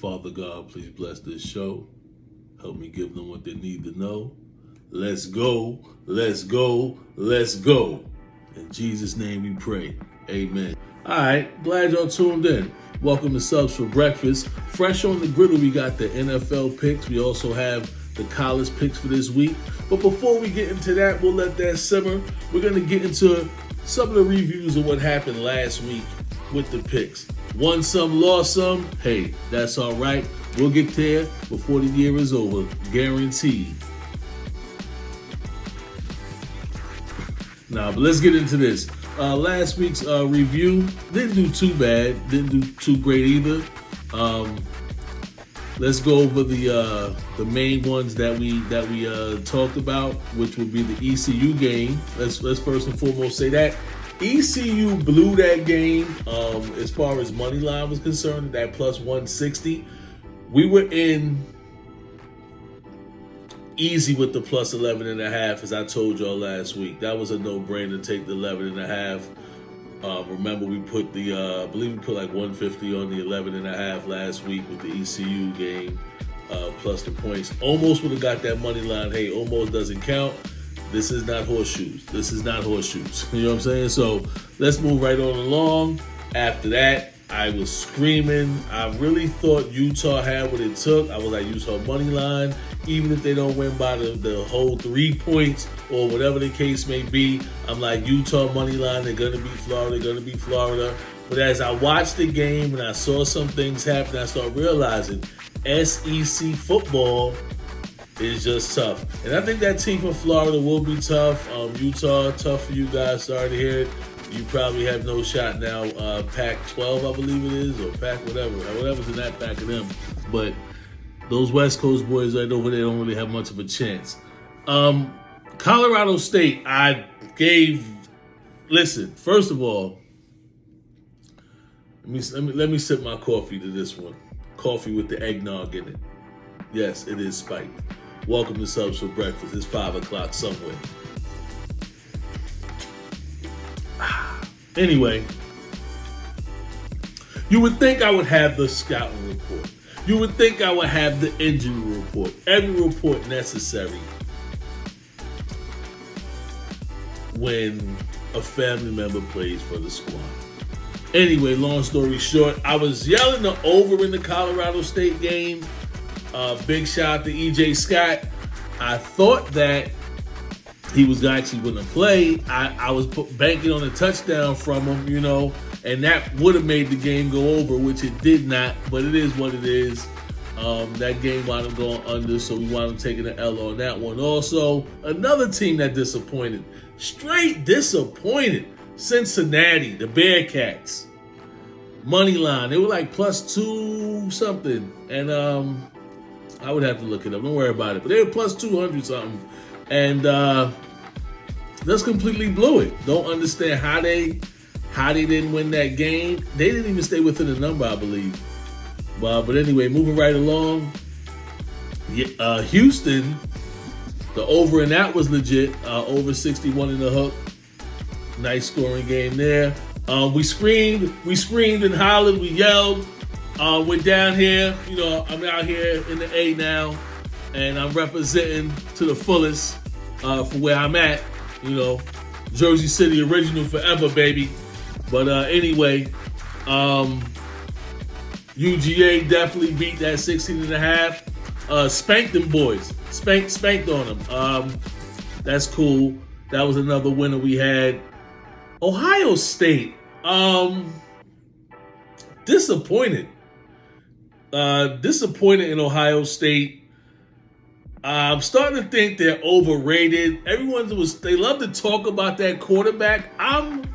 Father God, please bless this show. Help me give them what they need to know. Let's go, let's go, let's go. In Jesus' name we pray. Amen. All right, glad y'all tuned in. Welcome to Subs for Breakfast. Fresh on the griddle, we got the NFL picks. We also have the college picks for this week. But before we get into that, we'll let that simmer. We're going to get into some of the reviews of what happened last week with the picks. Won some, lost some. Hey, that's all right. We'll get there before the year is over. Guaranteed. But let's get into this. Last week's review didn't do too bad. Didn't do too great either. Let's go over the main ones that we talked about, which would be the ECU game. Let's first and foremost say that ECU blew that game as far as money line was concerned. That plus 160, we were in easy with the plus 11.5, as I told y'all last week. That was a no-brainer to take the 11.5. Remember, we put I believe we put like 150 on the 11.5 last week with the ECU game, plus the points. Almost would have got that money line. Hey, almost doesn't count. This is not horseshoes. This is not horseshoes. You know what I'm saying? So let's move right on along. After that, I was screaming. I really thought Utah had what it took. I was like, Utah money line. Even if they don't win by the whole 3 points or whatever the case may be, I'm like, Utah money line, they're going to beat Florida, they're going to beat Florida. But as I watched the game and I saw some things happen, I started realizing SEC football is just tough. And I think that team from Florida will be tough. Utah, tough for you guys. Sorry to hear it. You probably have no shot now. Pac-12, I believe it is, or Pac whatever's in that pack of them. But those West Coast boys right over there don't really have much of a chance. Colorado State, listen, first of all, let me sip my coffee to this one. Coffee with the eggnog in it. Yes, it is spiked. Welcome to Subs for Breakfast. It's 5 o'clock somewhere. Anyway, you would think I would have the scouting report. You would think I would have the injury report, every report necessary when a family member plays for the squad. Anyway, long story short, I was yelling the over in the Colorado State game. Big shout out to E.J. Scott. I thought that he was actually going to play. I was banking on a touchdown from him, you know, and that would have made the game go over, which it did not, but it is what it is. That game wound up going under, so we wound up taking an L on that one. Also, another team that disappointed, straight disappointed, Cincinnati, the Bearcats. Money line, they were like plus 2 something, and I would have to look it up, don't worry about it, but they were plus 200 something, and just completely blew it. Don't understand how they didn't win that game. They didn't even stay within the number, I believe. But anyway, moving right along. Houston, the over in that was legit. Over 61 in the hook. Nice scoring game there. We screamed and hollered, we yelled. We're down here. You know, I'm out here in the A now, and I'm representing to the fullest for where I'm at. You know, Jersey City original forever, baby. But anyway, UGA definitely beat that 16.5. Spanked them boys. Spanked on them. That's cool. That was another winner we had. Ohio State. Disappointed. Disappointed in Ohio State. I'm starting to think they're overrated. They love to talk about that quarterback. I'm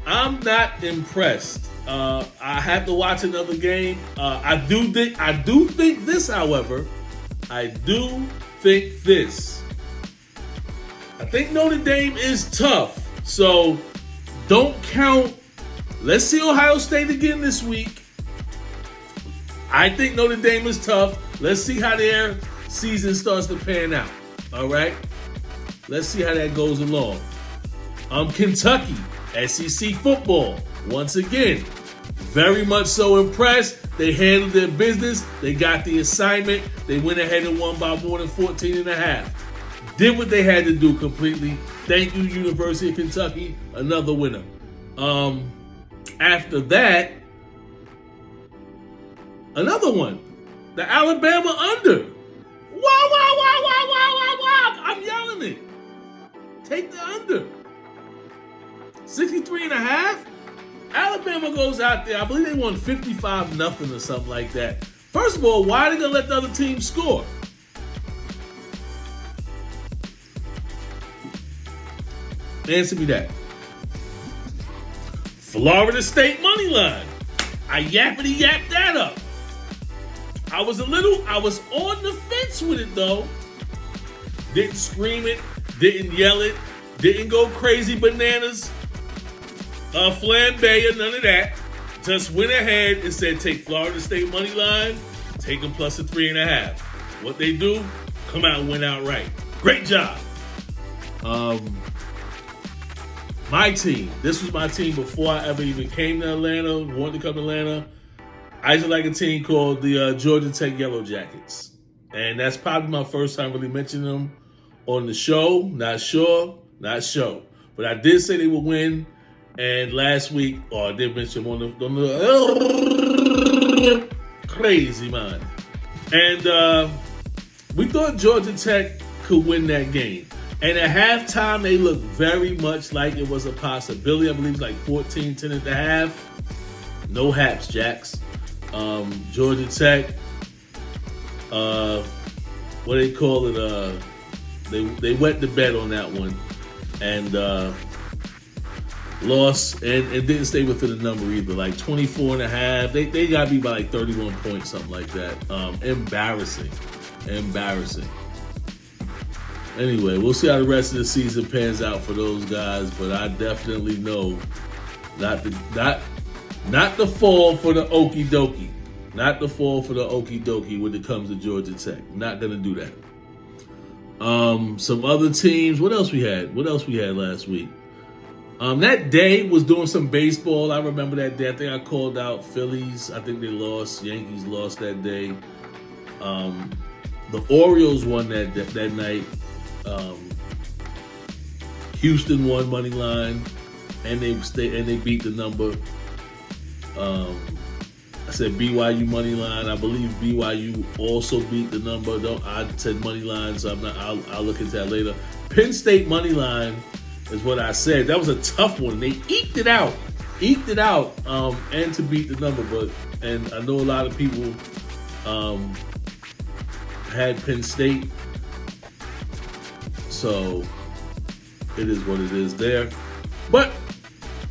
not impressed. I have to watch another game. I do think this, however. I think Notre Dame is tough. So don't count. Let's see Ohio State again this week. I think Notre Dame is tough. Let's see how their season starts to pan out. All right? Let's see how that goes along. Kentucky, SEC football. Once again, very much so impressed. They handled their business. They got the assignment. They went ahead and won by more than 14 and a half. Did what they had to do completely. Thank you, University of Kentucky. Another winner. After that, another one. The Alabama under. Wow, wow, wow, wow, wow, wow, wow. I'm yelling it. Take the under. 63 and a half. Alabama goes out there. I believe they won 55-0 or something like that. First of all, why are they going to let the other team score? Answer me that. Florida State money line. I yappity yapped that up. I was on the fence with it though. Didn't scream it, didn't yell it, didn't go crazy bananas. Flambe or none of that. Just went ahead and said take Florida State money line, take them plus a 3.5. What they do, come out and win outright. Great job. My team. This was my team before I ever even came to Atlanta, wanted to come to Atlanta. I used to like a team called the Georgia Tech Yellow Jackets. And that's probably my first time really mentioning them on the show. Not sure. But I did say they would win. And last week, I did mention on the crazy man. And we thought Georgia Tech could win that game. And at halftime, they looked very much like it was a possibility. I believe it was like 14-10 at the half. No haps, Jacks. Georgia Tech, what they call it, they wet the bed on that one. And lost and didn't stay within the number either. Like 24 and a half. They got beat by like 31 points, something like that. Embarrassing. Anyway, we'll see how the rest of the season pans out for those guys, but I definitely know not to fall for the okie dokie. Not to fall for the okie dokie when it comes to Georgia Tech. Not gonna do that. Some other teams. What else we had last week? That day was doing some baseball. I remember that day. I think I called out Phillies. I think they lost. Yankees lost that day. The Orioles won that night. Houston won money line, and they beat the number. I said BYU money line. I believe BYU also beat the number. I said money line, so I'll look into that later. Penn State money line is what I said. That was a tough one. They eked it out, and to beat the number. And I know a lot of people had Penn State, so it is what it is there. But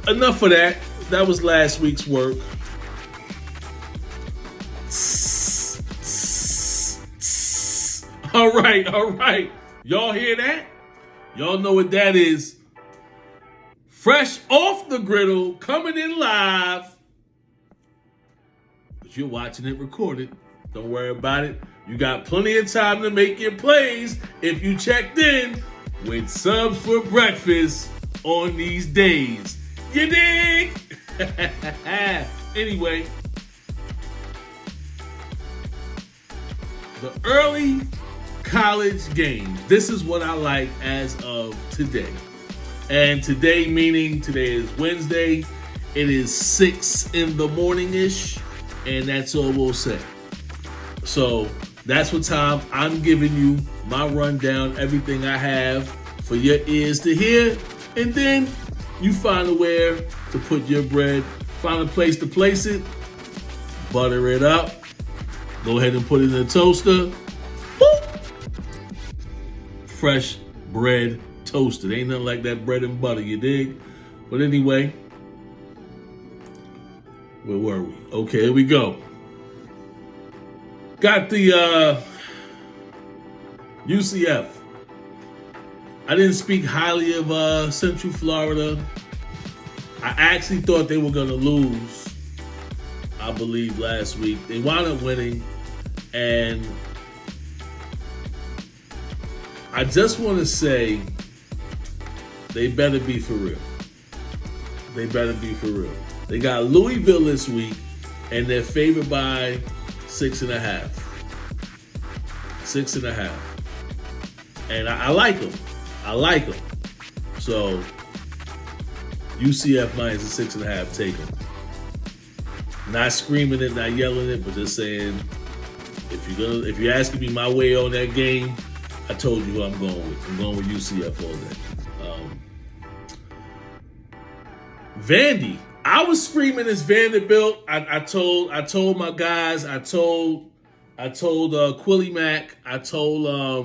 enough of that. That was last week's work. All right. Y'all hear that? Y'all know what that is. Fresh off the griddle, coming in live. But you're watching it recorded. Don't worry about it. You got plenty of time to make your plays if you checked in with Subs for Breakfast on these days. You dig? Anyway, the early college games. This is what I like as of today. And today, meaning today is Wednesday. It is 6 in the morning-ish, and that's all we'll say. So that's what time I'm giving you my rundown, everything I have for your ears to hear. And then you find a where to put your bread, find a place to place it, butter it up, go ahead and put it in the toaster. Boop. Fresh bread toasted. Ain't nothing like that bread and butter, you dig? But anyway, where were we? Okay, here we go. Got the UCF. I didn't speak highly of Central Florida. I actually thought they were going to lose, I believe, last week. They wound up winning, and I just want to say they better be for real. They got Louisville this week, and they're favored by 6.5. 6.5. And I like them. I like them. So UCF minus a 6.5, take them. Not screaming it, not yelling it, but just saying, if you're asking me my way on that game, I told you who I'm going with. I'm going with UCF all day. Vandy. I was screaming as Vanderbilt. I told my guys. I told Quilly Mack. I told a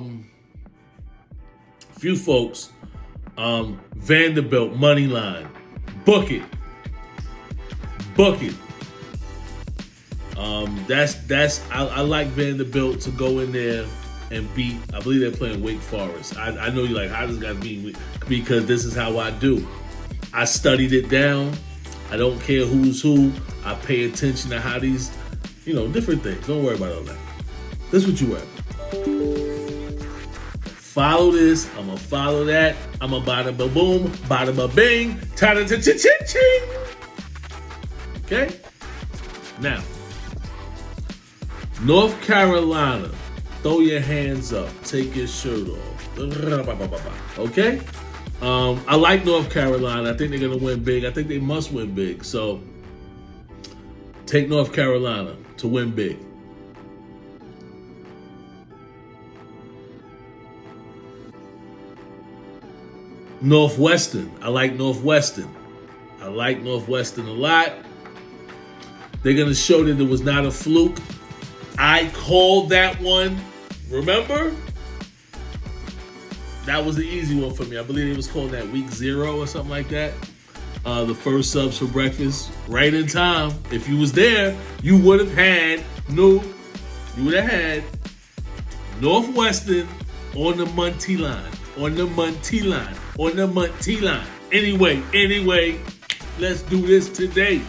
few folks. Vanderbilt money line. Book it. I like Vanderbilt to go in there and beat. I believe they're playing Wake Forest. I know you're like, how does got to be? Because this is how I do. I studied it down. I don't care who's who. I pay attention to how these, different things. Don't worry about all that. This is what you worry about. Follow this. I'm going to follow that. I'm going to bada ba boom, bada ba bing, tada ta cha ching ching. Okay? Now, North Carolina, throw your hands up. Take your shirt off. Okay? I like North Carolina. I think they're going to win big. I think they must win big. So, take North Carolina to win big. Northwestern. I like Northwestern. I like Northwestern a lot. They're going to show that it was not a fluke. I called that one. Remember? That was the easy one for me. I believe it was called that week 0 or something like that. The first subs for breakfast, right in time. If you was there, you would have had Northwestern on the Monty line. Anyway, let's do this today.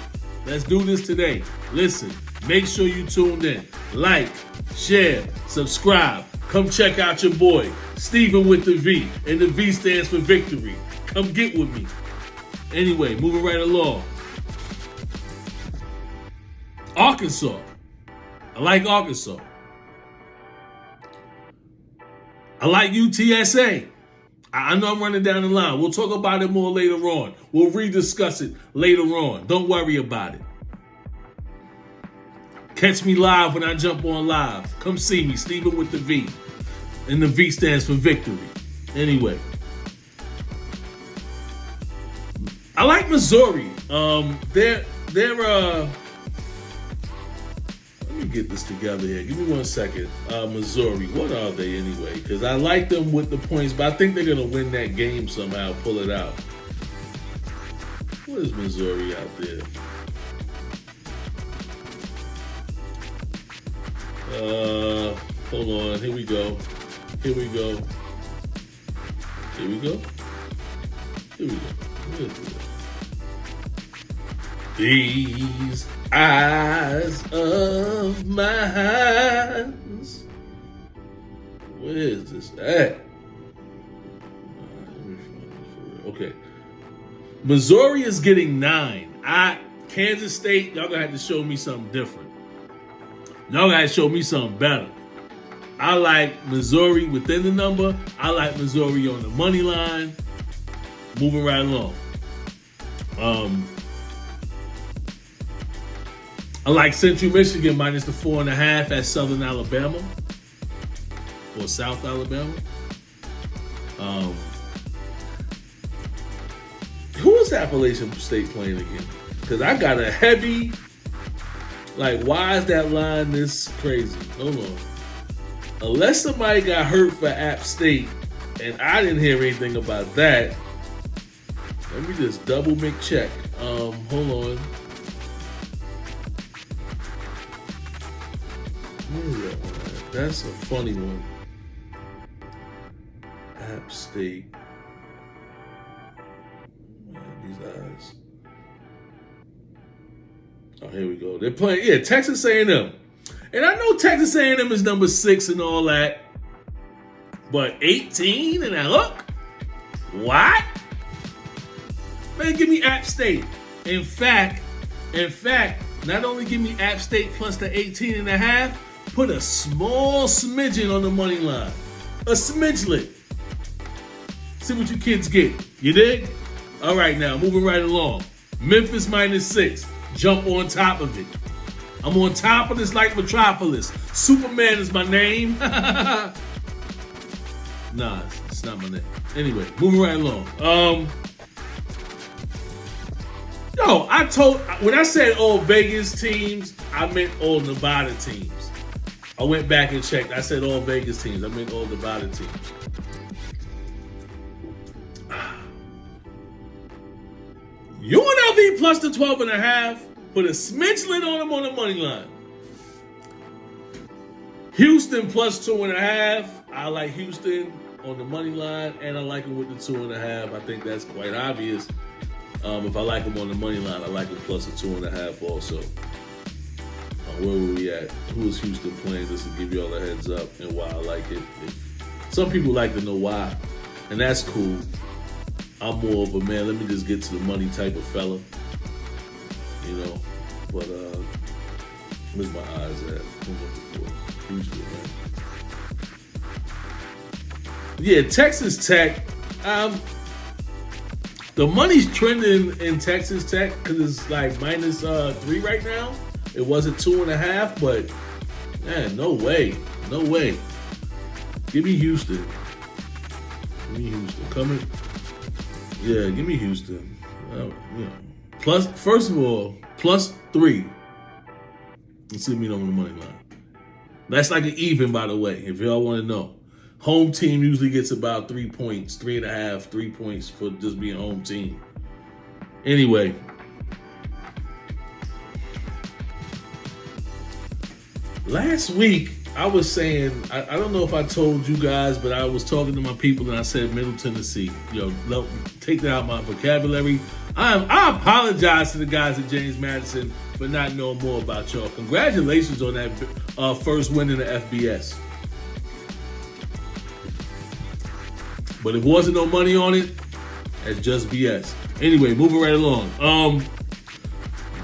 Listen, make sure you tuned in. Like, share, subscribe. Come check out your boy, Steven with the V, and the V stands for victory. Come get with me. Anyway, moving right along. Arkansas. I like Arkansas. I like UTSA. I know I'm running down the line. We'll talk about it more later on. We'll rediscuss it later on. Don't worry about it. Catch me live when I jump on live. Come see me, Steven with the V. And the V stands for victory. Anyway. I like Missouri. They're let me get this together here. Give me 1 second. Missouri, what are they anyway? Because I like them with the points, but I think they're gonna win that game somehow, pull it out. What is Missouri out there? Hold on. Here we go. These eyes of mine. Where is this at? Okay. Missouri is getting 9. Kansas State, y'all gonna have to show me something different. Y'all gotta show me something better. I like Missouri within the number. I like Missouri on the money line. Moving right along. I like Central Michigan minus the 4.5 at Southern Alabama or South Alabama. Who is Appalachian State playing again? Because I got a heavy, why is that line this crazy? Hold on. Unless somebody got hurt for App State, and I didn't hear anything about that. Let me just double make check. Hold on. Where is that one at? That's a funny one. App State. Man, these eyes. Oh, here we go. They're playing, Texas A&M. And I know Texas A&M is number 6 and all that. But 18 and a hook? What? Man, give me App State. In fact, Not only give me App State plus the 18.5, put a small smidgen on the money line. A smidgelet. See what you kids get. You dig? All right, now, moving right along. Memphis -6. Jump on top of it. I'm on top of this like Metropolis. Superman is my name. Nah, it's not my name. Anyway, moving right along. When I said all Vegas teams, I meant all Nevada teams. I went back and checked. I said all Vegas teams. I meant all Nevada teams. UNLV plus the 12.5. Put a smidgelet on them on the money line. Houston plus 2.5. I like Houston on the money line, and I like them with the 2.5. I think that's quite obvious. If I like them on the money line, I like them plus the 2.5 also. Where were we at? Who is Houston playing? Just to give you all a heads up and why I like it. Some people like to know why, and that's cool. I'm more of a man, let me just get to the money type of fella. You know, but where's my eyes at? Houston, man. Yeah, Texas Tech. The money's trending in Texas Tech because it's like -3 right now. It wasn't 2.5, but man, no way. Give me Houston. Coming. Yeah, give me Houston. Plus, first of all, +3. Let's see me on the money line. That's like an even, by the way, if y'all want to know. Home team usually gets about 3 points, 3.5, 3 points for just being home team. Anyway. Last week, I was saying, I don't know if I told you guys, but I was talking to my people and I said Middle Tennessee. Take that out of my vocabulary. I apologize to the guys at James Madison for not knowing more about y'all. Congratulations on that first win in the FBS. But if there wasn't no money on it, that's just BS. Anyway, moving right along.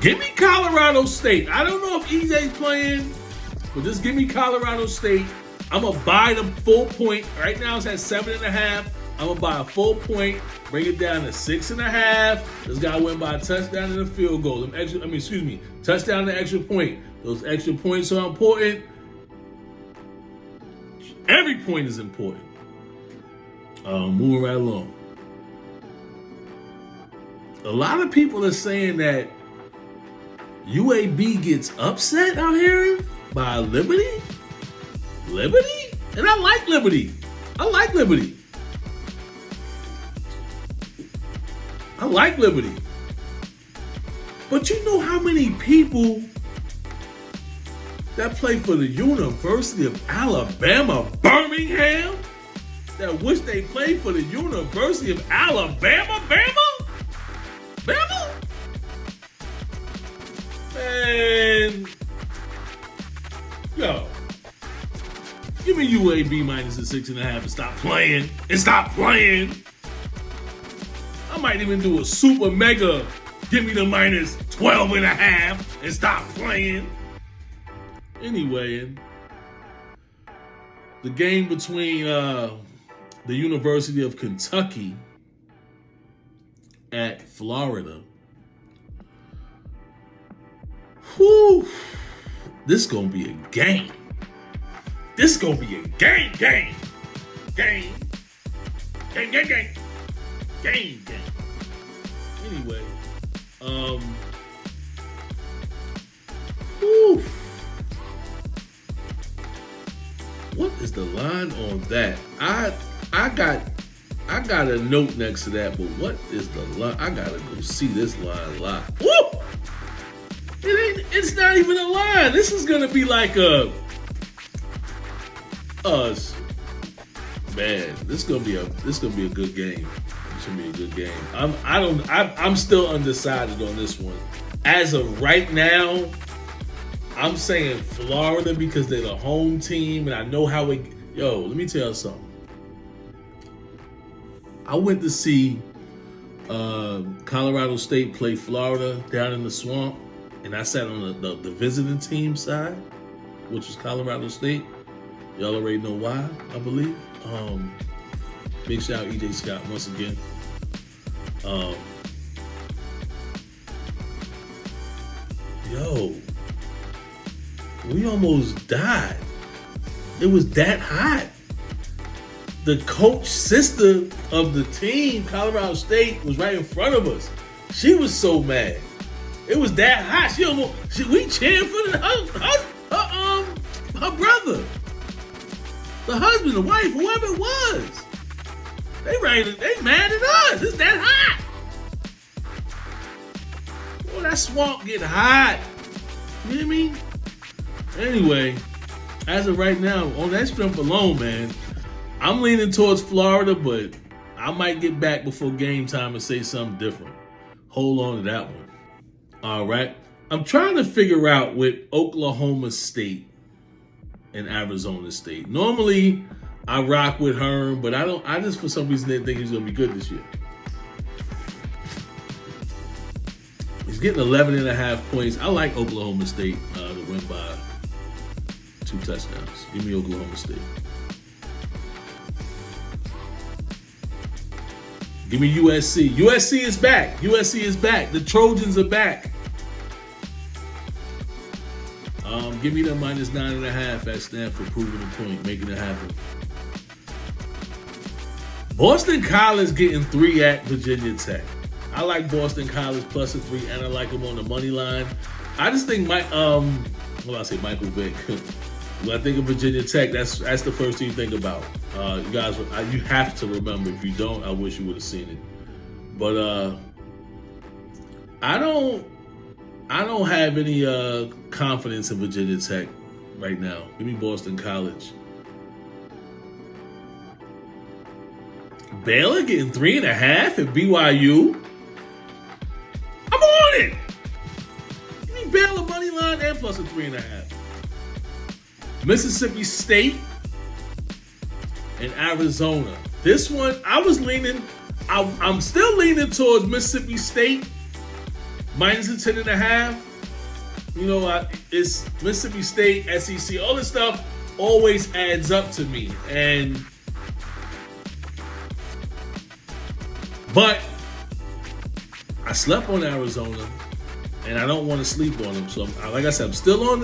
Give me Colorado State. I don't know if EJ's playing, but just give me Colorado State. I'm going to buy the full point. Right now it's at 7.5. I'm going to buy a full point, bring it down to 6.5. This guy went by a touchdown and a field goal. Touchdown and an extra point. Those extra points are important. Every point is important. Moving right along. A lot of people are saying that UAB gets upset out here by Liberty? And I like Liberty. I like Liberty. But you know how many people that play for the University of Alabama, Birmingham, that wish they played for the University of Alabama, Bama? Man, give me UAB minus the 6.5 and stop playing. I might even do a super mega, give me the minus 12.5 and stop playing. Anyway, the game between the University of Kentucky at Florida. Whew. This is going to be a game. Game. Anyway, whew. What is the line on that? I got a note next to that, but what is the line? I gotta go see this line live. Woo! It's not even a line. This is gonna be like man, this is gonna be a good game. This should be a good game. I'm still undecided on this one. As of right now, I'm saying Florida because they're the home team, and I know how it. Let me tell you something. I went to see Colorado State play Florida down in the swamp. and I sat on the visiting team side, which was Colorado State. Y'all already know why, I believe. Big shout out EJ Scott once again. Yo, we almost died. It was that hot. The coach sister of the team, Colorado State, was right in front of us. She was so mad. It was that hot. We cheered for her brother, the husband, the wife, whoever it was. They mad at us. It's that hot. Boy, that swamp get hot. You know what I mean? Anyway, as of right now, on that strength alone, man, I'm leaning towards Florida, but I might get back before game time and say something different. Hold on to that one. All right. I'm trying to figure out with Oklahoma State and Arizona State. Normally, I rock with Herm, but I just for some reason didn't think he's going to be good this year. He's getting 11.5 points. I like Oklahoma State to win by 2 touchdowns. Give me Oklahoma State. Give me USC. USC is back. USC is back. The Trojans are back. Give me the minus 9.5 at Stanford, proving the point, making it happen. Boston College getting 3 at Virginia Tech. I like Boston College plus a 3, and I like them on the money line. I just think Michael Vick. When I think of Virginia Tech, that's the first thing you think about. You guys, you have to remember. If you don't, I wish you would have seen it. But I don't have any confidence in Virginia Tech right now. Give me Boston College. Baylor getting 3.5 at BYU. I'm on it. Give me Baylor money line and plus a 3.5. Mississippi State and Arizona. This one, I'm still leaning towards Mississippi State. Minus a 10.5. You know, it's Mississippi State, SEC, all this stuff always adds up to me. But I slept on Arizona, and I don't want to sleep on them. So, like I said, I'm still on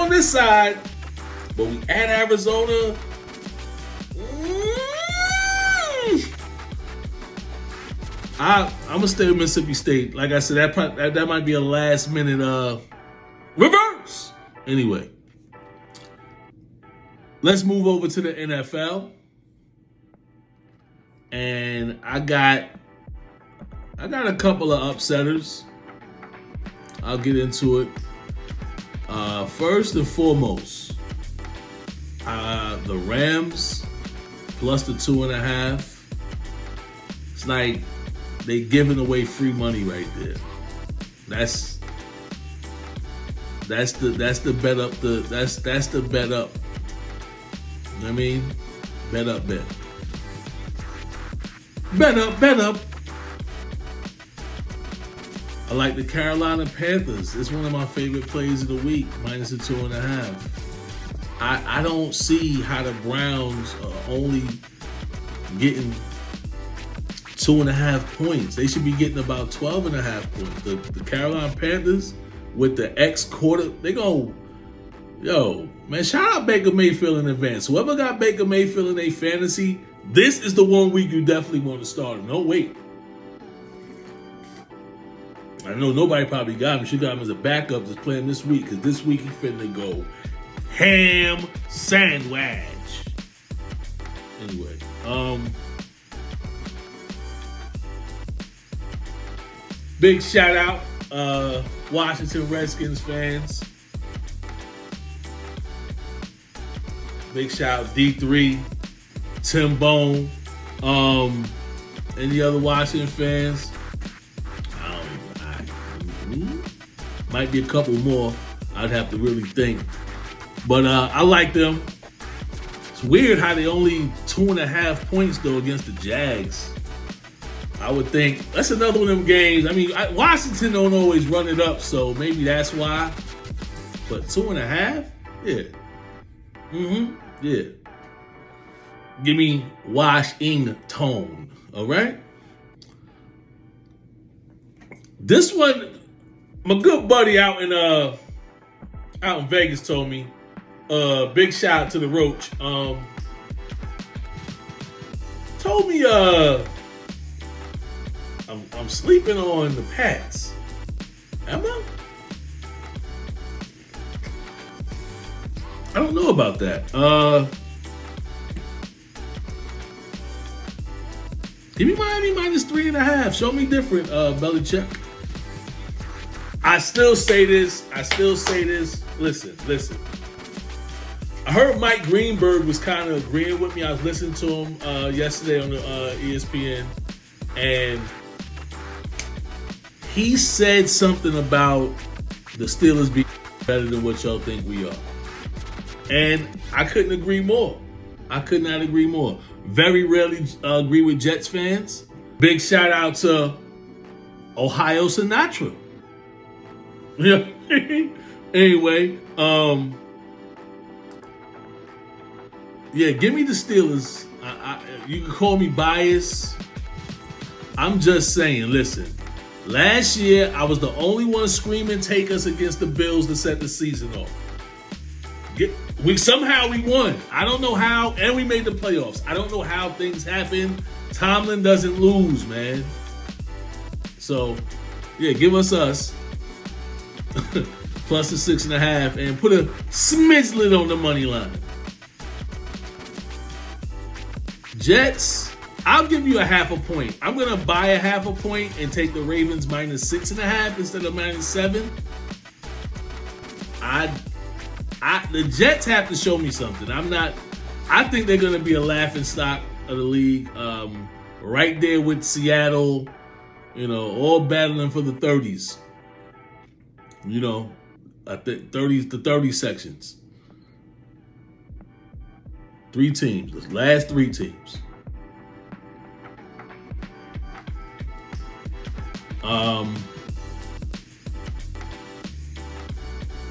this side. But we at Arizona. I'm gonna stay with Mississippi State. Like I said, that might be a last minute reverse. Anyway, let's move over to the NFL, and I got a couple of upsetters. I'll get into it. First and foremost, the Rams plus the 2.5. It's like they giving away free money right there. That's the bet up. That's the bet up. You know what I mean? Bet up. Bet up. I like the Carolina Panthers. It's one of my favorite plays of the week. Minus a 2.5. I don't see how the Browns are only getting 2.5 points. They should be getting about 12.5 points. The Carolina Panthers with the ex-quarter, they go, yo, man, shout out Baker Mayfield in advance. Whoever got Baker Mayfield in their fantasy, this is the one week you definitely want to start him. No, wait. I know nobody probably got him. She got him as a backup just playing this week, because this week he finna go ham sandwich. Anyway, big shout out, Washington Redskins fans. Big shout out D3, Tim Bone, any other Washington fans? Might be a couple more. I'd have to really think. But I like them. It's weird how they only 2.5 points though against the Jags. I would think that's another one of them games. I mean, Washington don't always run it up, so maybe that's why. But 2.5, yeah. Yeah. Give me Washington. All right. This one, my good buddy out in Vegas told me. Big shout out to the Roach. Told me I'm sleeping on the Pats. Am I? I don't know about that. Give me Miami -3.5. Show me different, Belichick. I still say this. Listen. I heard Mike Greenberg was kind of agreeing with me. I was listening to him yesterday on the ESPN, and he said something about the Steelers being better than what y'all think we are. And I couldn't agree more. I could not agree more. Very rarely agree with Jets fans. Big shout out to Ohio Sinatra. Yeah. Anyway, yeah, give me the Steelers. You can call me biased. I'm just saying, listen. Last year, I was the only one screaming, take us against the Bills to set the season off. Somehow we won. I don't know how, and we made the playoffs. I don't know how things happen. Tomlin doesn't lose, man. So, yeah, give us plus the 6.5 and put a smidgelet on the money line. Jets, I'll give you a half a point. I'm going to buy a half a point and take the Ravens -6.5 instead of -7. The Jets have to show me something. I think they're going to be a laughing stock of the league. Right there with Seattle, all battling for the 30s. I think 30s to 30 sections. 3 teams, the last 3 teams.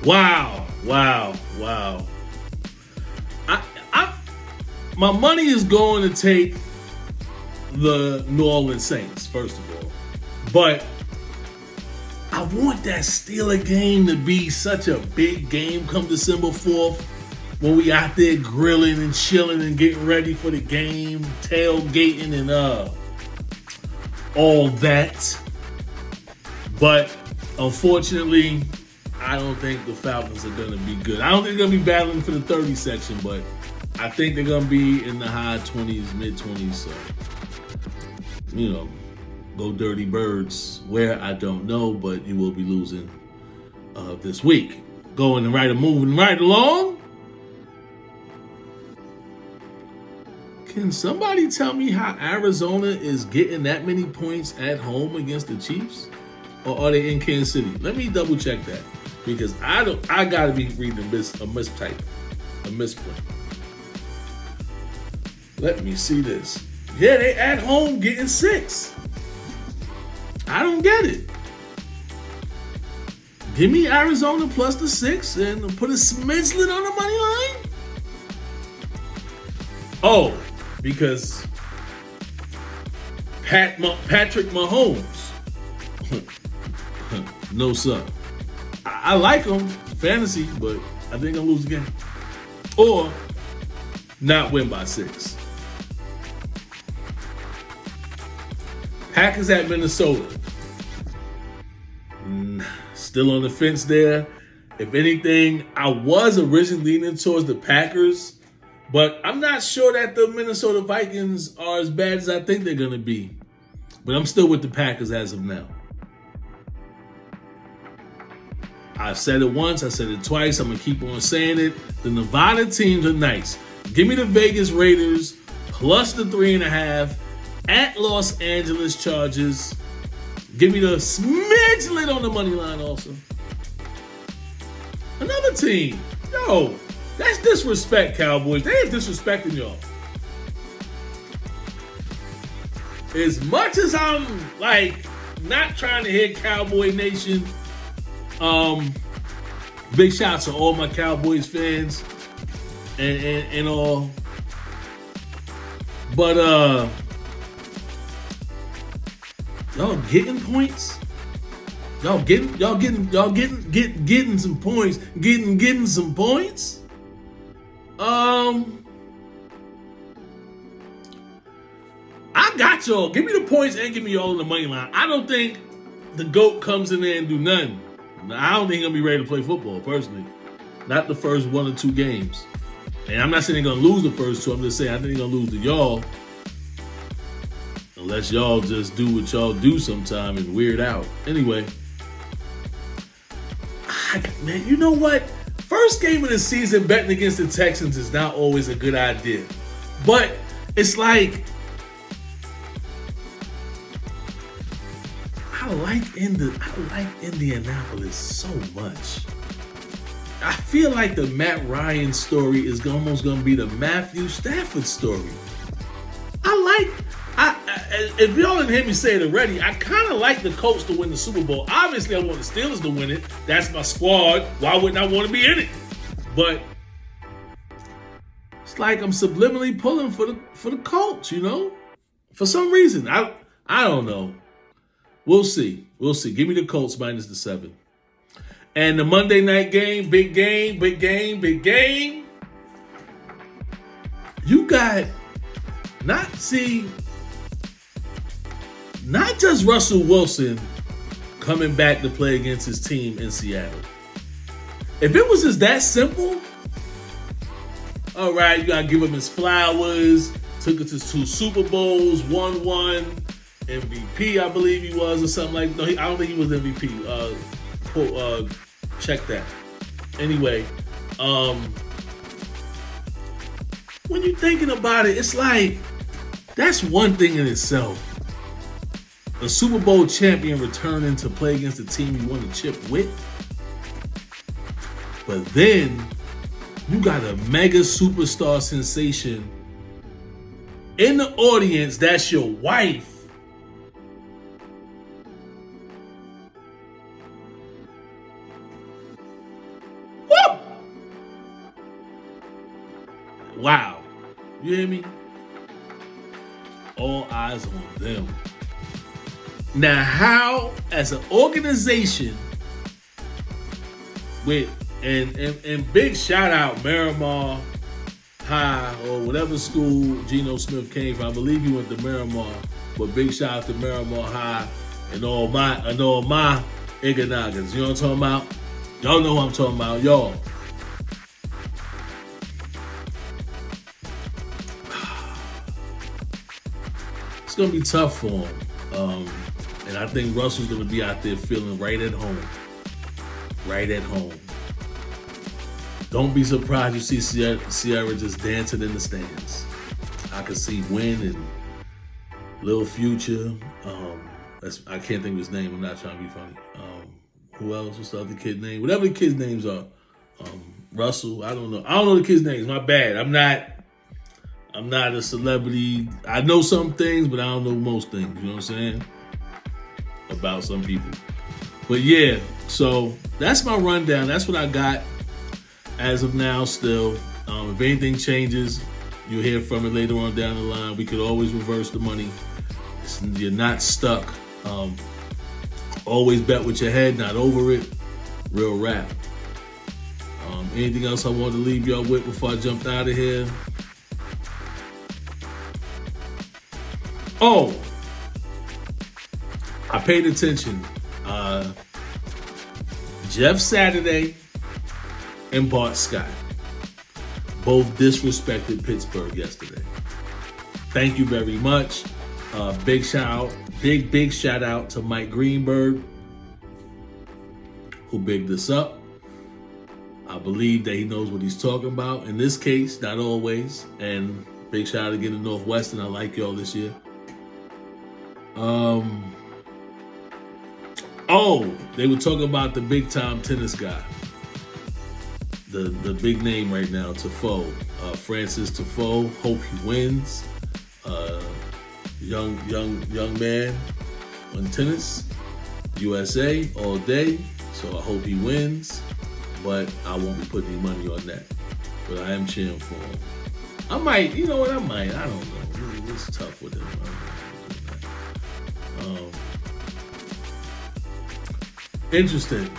Wow. My money is going to take the New Orleans Saints, first of all. But I want that Steeler game to be such a big game come December 4th when we out there grilling and chilling and getting ready for the game, tailgating and all that. But unfortunately, I don't think the Falcons are going to be good. I don't think they're going to be battling for the 30 section, but I think they're going to be in the high 20s, mid 20s. So, go Dirty Birds. Where, I don't know, but you will be losing this week. Moving right along. Can somebody tell me how Arizona is getting that many points at home against the Chiefs? Or are they in Kansas City? Let me double check that. Because I gotta be reading a mistype. A misprint. Let me see this. Yeah, they at home getting 6. I don't get it. Give me Arizona plus the 6 and put a smidgelet on the money line. Oh, because Patrick Mahomes. No, sir. I like him, fantasy, but I think I'll lose the game. Or not win by 6. Packers at Minnesota. Still on the fence there. If anything, I was originally leaning towards the Packers, but I'm not sure that the Minnesota Vikings are as bad as I think they're going to be. But I'm still with the Packers as of now. I've said it once, I said it twice, I'm going to keep on saying it. The Nevada teams are nice. Give me the Vegas Raiders plus the 3.5 at Los Angeles Chargers. Give me the smidgelet on the money line also. Another team. Yo, that's disrespect, Cowboys. They ain't disrespecting y'all. as much as I'm like not trying to hit Cowboy Nation, big shout out to all my Cowboys fans and all. But y'all getting points? Y'all getting some points. Getting some points? I got y'all. Give me the points and give me y'all in the money line. I don't think the GOAT comes in there and do nothing. I don't think he's gonna be ready to play football, personally. Not the first 1 or 2 games. And I'm not saying they're gonna lose the first 2. I'm just saying I think they're gonna lose to y'all. Unless y'all just do what y'all do sometime and weird out. Anyway. Man, you know what? First game of the season betting against the Texans is not always a good idea. But it's like I like Indianapolis so much. I feel like the Matt Ryan story is almost going to be the Matthew Stafford story. If y'all didn't hear me say it already, I kind of like the Colts to win the Super Bowl. Obviously, I want the Steelers to win it. That's my squad. Why wouldn't I want to be in it? But it's like I'm subliminally pulling for the Colts, you know? For some reason. I don't know. We'll see. Give me the Colts minus the 7. And the Monday night game, big game. You got not just Russell Wilson coming back to play against his team in Seattle. If it was just that simple, all right, you got to give him his flowers, took it to 2 Super Bowls, won 1, MVP, I believe he was, or something like that. No, I don't think he was MVP. Check that. Anyway, when you're thinking about it, it's like, that's one thing in itself. A Super Bowl champion returning to play against a team you won a chip with. But then you got a mega superstar sensation in the audience that's your wife. Woo! Wow. You hear me? All eyes on them. Now, how, as an organization, with and big shout out Miramar High or whatever school Geno Smith came from. I believe he went to Miramar, but big shout out to Miramar High and all my Iganagas. You know what I'm talking about? Y'all know what I'm talking about, y'all. It's gonna be tough for him. And I think Russell's going to be out there feeling right at home. Right at home. Don't be surprised you see Sierra just dancing in the stands. I can see Wynn and Lil Future. I can't think of his name. I'm not trying to be funny. Who else? What's the other kid's name? Whatever the kids' names are. Russell. I don't know. I don't know the kids' names. My bad. I'm not a celebrity. I know some things, but I don't know most things. You know what I'm saying? About some people. But yeah, so that's my rundown. That's what I got as of now still. If anything changes, you'll hear from it later on down the line. We could always reverse the money. You're not stuck. Always bet with your head, not over it. Real rap. Anything else I wanted to leave y'all with before I jumped out of here? Oh, I paid attention. Jeff Saturday and Bart Scott both disrespected Pittsburgh yesterday. Thank you very much. Big shout out to Mike Greenberg, who bigged this up. I believe that he knows what he's talking about. In this case, not always. And big shout out again to Northwestern. I like y'all this year. They were talking about the big time tennis guy. The big name right now, Tiafoe. Francis Tiafoe. Hope he wins. young man on tennis, USA all day. So I hope he wins, but I won't be putting any money on that. But I am cheering for him. I might, you know what? I don't know. It's tough with him. Interesting.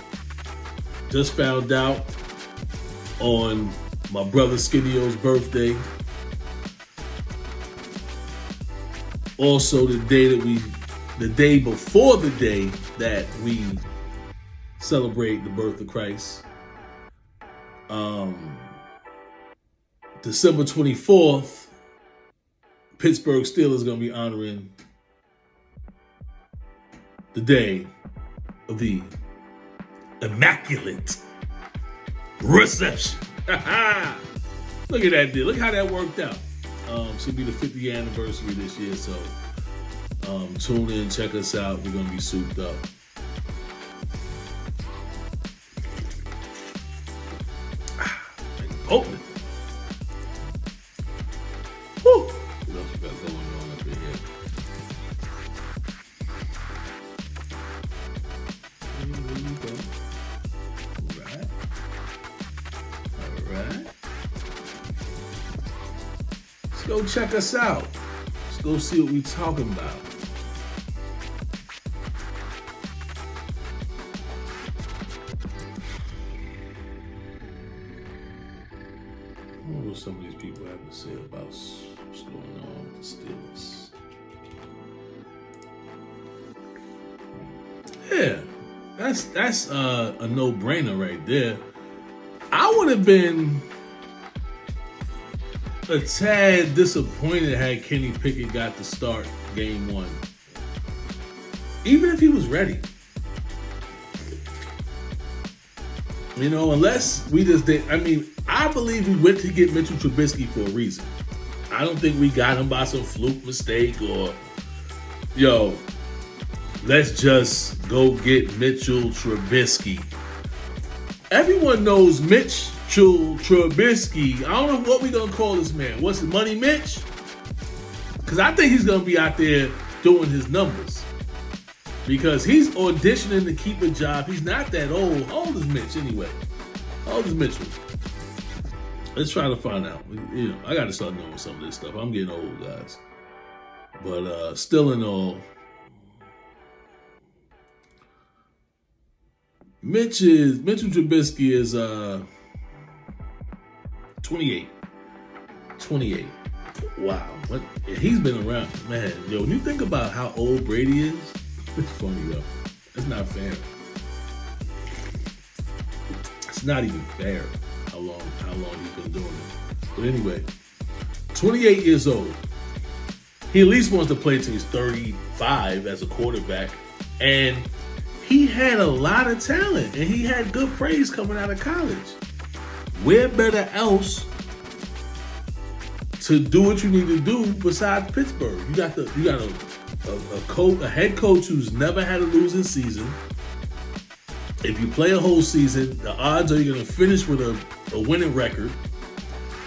Just found out on my brother Skinny-O's birthday. Also the day before the day that we celebrate the birth of Christ. December 24th, Pittsburgh Steelers going to be honoring the day of the Immaculate Reception. Look at that deal. Look how that worked out. Should be the 50th anniversary this year, so tune in, check us out. We're going to be souped up. Open. Woo! What else we got going on up in here? Here we go. All right. Let's go check us out. Let's go see what we talking about. What some of these people have to say about what's going on with the Steelers? Yeah, that's a no-brainer right there. I would have been a tad disappointed had Kenny Pickett got to start game one, even if he was ready. You know, unless we just did. I mean, I believe we went to get Mitchell Trubisky for a reason. I don't think we got him by some fluke mistake or, let's just go get Mitchell Trubisky. Everyone knows Mitchell Trubisky. I don't know what we're going to call this man. What's it, Money Mitch? Because I think he's going to be out there doing his numbers. Because he's auditioning to keep a job. He's not that old. How old is Mitch anyway? How old is Mitchell? Let's try to find out. I got to start knowing some of this stuff. I'm getting old, guys. But still in all, Mitchell Trubisky is 28. 28. Wow. He's been around. Man, when you think about how old Brady is, it's funny though. It's not fair. It's not even fair how long he's been doing it. But anyway, 28 years old. He at least wants to play till he's 35 as a quarterback. And he had a lot of talent and he had good praise coming out of college. Where better else to do what you need to do besides Pittsburgh? You got a head coach who's never had a losing season. If you play a whole season, the odds are you're going to finish with a winning record.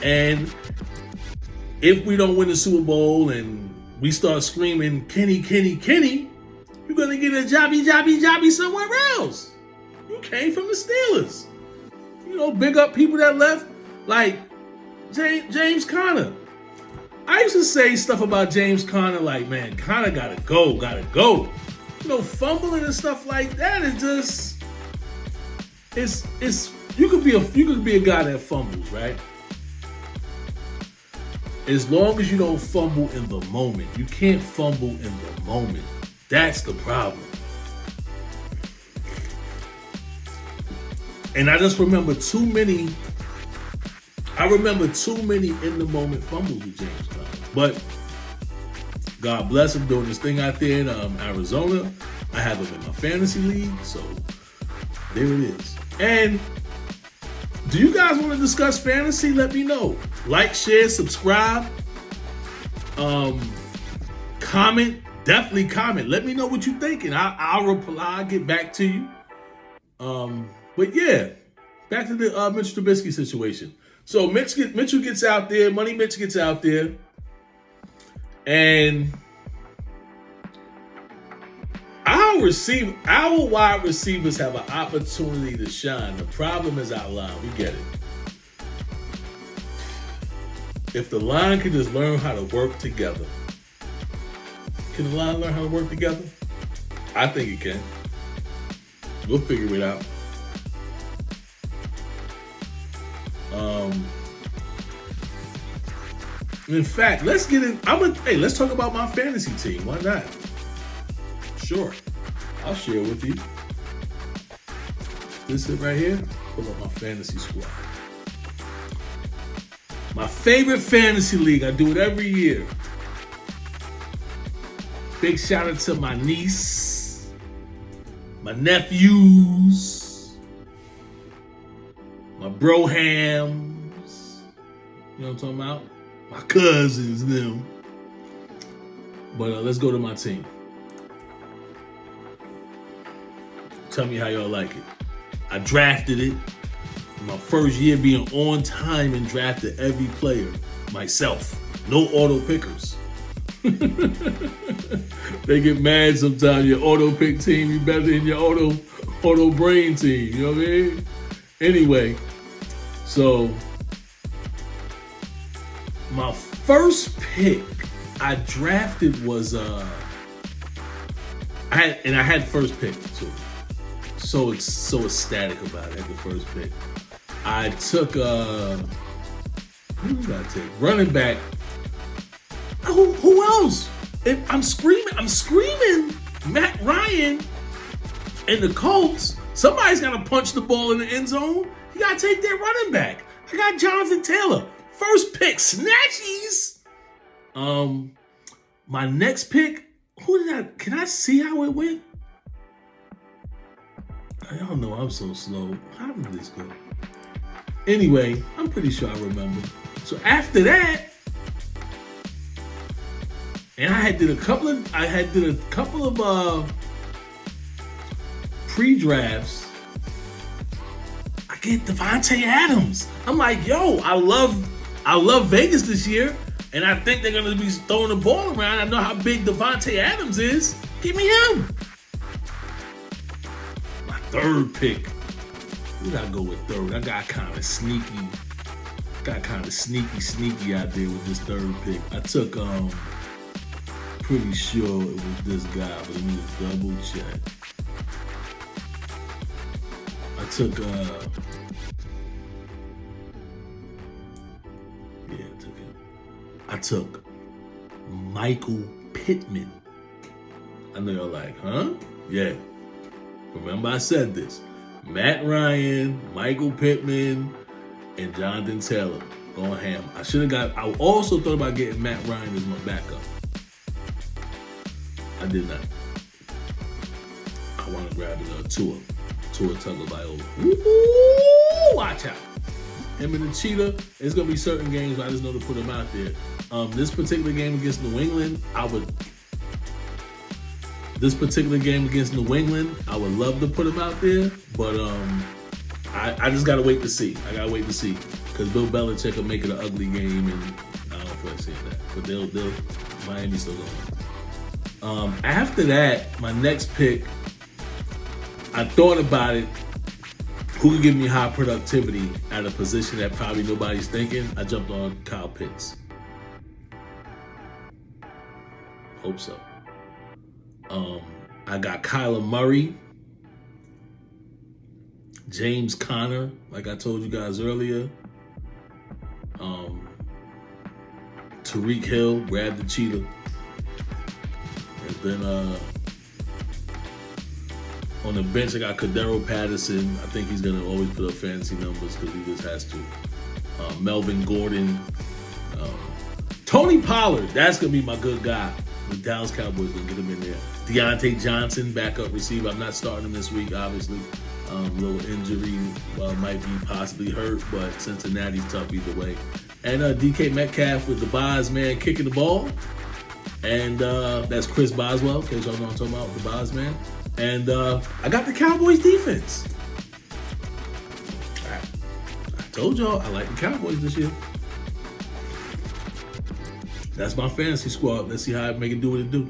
And if we don't win the Super Bowl and we start screaming, Kenny, Kenny, Kenny, you're going to get a jobby somewhere else. You came from the Steelers. Big up people that left, like James Conner. I used to say stuff about James Conner like, man, Conner gotta go. Fumbling and stuff like that is just, it's you could be a guy that fumbles, right? As long as you don't fumble in the moment. You can't fumble in the moment. That's the problem. And I just remember too many in the moment fumbles with James Conner. But God bless him doing his thing out there in Arizona. I have him in my fantasy league, so there it is. And do you guys want to discuss fantasy? Let me know. Like, share, subscribe, comment. Definitely comment. Let me know what you're thinking. I'll reply. I'll get back to you. But yeah, back to the Mitchell Trubisky situation. So Mitchell gets out there. Money Mitch gets out there. And our wide receivers have an opportunity to shine. The problem is our line. We get it. If the line can just learn how to work together. Can the line learn how to work together? I think it can. We'll figure it out. In fact, let's get in. Let's talk about my fantasy team. Why not? Sure. I'll share with you. This it right here. Pull up my fantasy squad. My favorite fantasy league. I do it every year. Big shout out to my niece, my nephews, my brohams. You know what I'm talking about? My cousins, them. But let's go to my team. Tell me how y'all like it. I drafted it. My first year being on time and drafted every player myself. No auto pickers. They get mad sometimes. Your auto pick team, you better than your auto brain team. You know what I mean? Anyway, so my first pick I drafted was I had first pick too. So ecstatic about it at the first pick. I took who did I take? Running back. Who else? I'm screaming Matt Ryan and the Colts. Somebody's gotta punch the ball in the end zone. You gotta take that running back. I got Jonathan Taylor. First pick, snatchies. My next pick, can I see how it went? I don't know, I'm so slow. How did this go? Anyway, I'm pretty sure I remember. So after that, and I did a couple of pre-drafts. I get Devontae Adams. I'm like, yo, I love Vegas this year, and I think they're gonna be throwing the ball around. I know how big Devontae Adams is. Give me him. My third pick. Who did I go with third? I got kind of sneaky out there with this third pick. I took pretty sure it was this guy, but let me just double check. I took him. I took Michael Pittman. I know y'all like, huh? Yeah. Remember I said this. Matt Ryan, Michael Pittman, and Jonathan Taylor going ham. I also thought about getting Matt Ryan as my backup. I did not. I want to grab another Tua Tagovailoa. Ooh, watch out. Him and the Cheetah, it's going to be certain games, I just know to put him out there. This particular game against New England, I would love to put him out there, but I just got to wait to see. Because Bill Belichick will make it an ugly game, and I don't feel like saying that. But Miami's still going. After that, my next pick, I thought about it. Who could give me high productivity at a position that probably nobody's thinking? I jumped on Kyle Pitts. Hope so. I got Kyler Murray, James Conner, like I told you guys earlier. Tyreek Hill, grabbed the Cheetah. And then on the bench, I got Cordero Patterson. I think he's going to always put up fantasy numbers because he just has to. Melvin Gordon. Tony Pollard, that's going to be my good guy. The Dallas Cowboys going to get him in there. Deontay Johnson, backup receiver. I'm not starting him this week, obviously. Little injury, might be possibly hurt, but Cincinnati's tough either way. And DK Metcalf with the Boz man kicking the ball. And that's Chris Boswell, in case y'all know what I'm talking about, the Boz man. And I got the Cowboys defense. I told y'all I like the Cowboys this year. That's my fantasy squad. Let's see how I make it do what it do.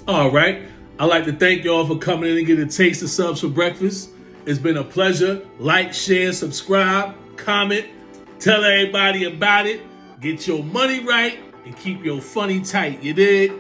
All right. I'd like to thank y'all for coming in and getting a taste of subs for breakfast. It's been a pleasure. Like, share, subscribe, comment, tell everybody about it. Get your money right and keep your funny tight. You dig?